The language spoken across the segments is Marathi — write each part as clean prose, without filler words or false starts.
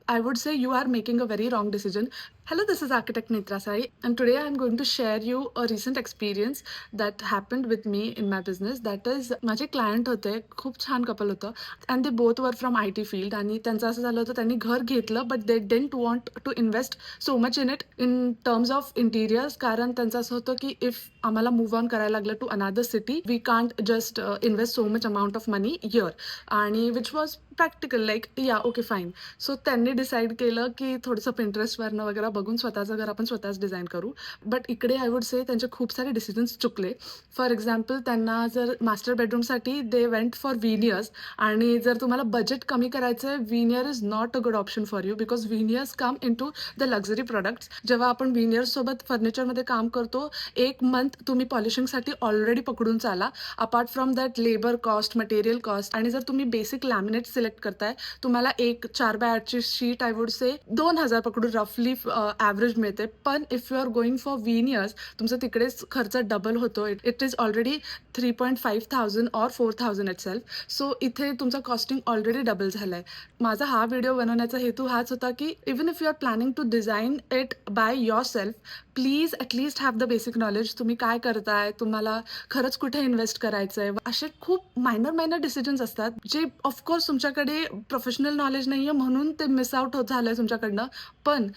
I would say you are making a very wrong decision. Hello, this is architect Nitra Sai, and today I'm going to share you a recent experience that happened with me in my business. That is, माझे क्लायंट होते, खूप छान कपल होतं, and they both were from IT field. आणि त्यांचं असं झालं होतं, त्यांनी घर घेतलं, but they didn't want to invest so much in it in terms of interiors. कारण त्यांचं असं होतं की if आम्हाला मूव ऑन करायला लागलं to another city, we can't just invest so much amount of money here. आणि which was practical, like yeah okay fine. So त्यांनी डिसाईड केलं की थोडंसं पिंटरेस्टवरनं वगैरे बघून स्वतःचं घर आपण स्वतःच डिझाईन करू. बट इकडे आय वुड से त्यांचे खूप सारे डिसिजन्स चुकले. फॉर एक्झाम्पल, त्यांना जर मास्टर बेडरूमसाठी दे वेंट फॉर विनियर्स. आणि जर तुम्हाला बजेट कमी करायचं आहे, veneer is not a good option for you, because veneers come in to the luxury products. जेव्हा आपण विनियर्ससोबत फर्निचरमध्ये काम करतो, एक मंथ तुम्ही पॉलिशिंगसाठी ऑलरेडी पकडून चाला. Apart from that labour cost, material cost. आणि जर तुम्ही बेसिक लॅमिनेट सिलेक्ट करताय, तुम्हाला एक 4x8ची शीट आय वुड से 2,000 पकडून रफली ॲव्हरेज मिळते. पण if you are going for veneers, तुमचं तिकडेच खर्च डबल होतो. इट इज ऑलरेडी 3,500 और 4,000 इट सेल्फ. सो इथे तुमचं कॉस्टिंग ऑलरेडी डबल झालं आहे. माझा हा व्हिडिओ बनवण्याचा हेतू हाच होता की even if you are planning to design it by yourself, please at least have the basic knowledge. तुम्ही काय करताय, तुम्हाला खरंच कुठे इन्व्हेस्ट करायचं आहे. असे खूप मायनर डिसिजन्स असतात जे ऑफकोर्स तुमच्याकडे प्रोफेशनल नॉलेज नाही आहे म्हणून ते मिस आउट होत झालं आहे तुमच्याकडनं. पण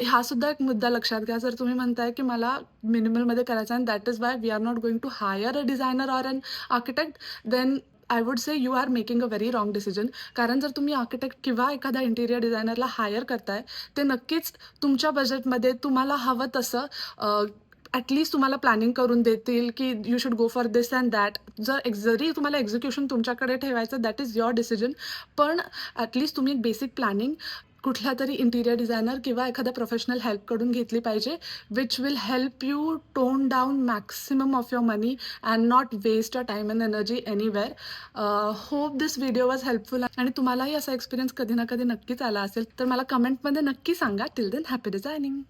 हा सुद्धा एक मुद्दा लक्षात घ्या. जर तुम्ही म्हणताय की मला मिनिमलमध्ये करायचं आहे, that is why we are not going to hire a designer or an architect, then I would say you are making a very wrong decision. कारण जर तुम्ही आर्किटेक्ट किंवा एखाद्या इंटिरियर डिझायनरला हायर करताय, ते नक्कीच तुमच्या बजेटमध्ये तुम्हाला हवं तसं ॲटलीस्ट तुम्हाला प्लॅनिंग करून देतील की you should go for this and that. जरी तुम्हाला एक्झिक्युशन तुमच्याकडे ठेवायचं, दॅट इज युअर डिसिजन. पण ॲटलीस्ट तुम्ही एक बेसिक प्लॅनिंग कुठल्या तरी इंटिरियर डिझायनर किंवा एखाद्या प्रोफेशनल हेल्पकडून घेतली पाहिजे, which will help you tone down maximum of your money and not waste your time and energy anywhere. Hope this video was helpful. आणि तुम्हालाही असा एक्सपिरियन्स कधी ना कधी नक्कीच आला असेल तर मला कमेंटमध्ये नक्की सांगा. Till then, happy designing.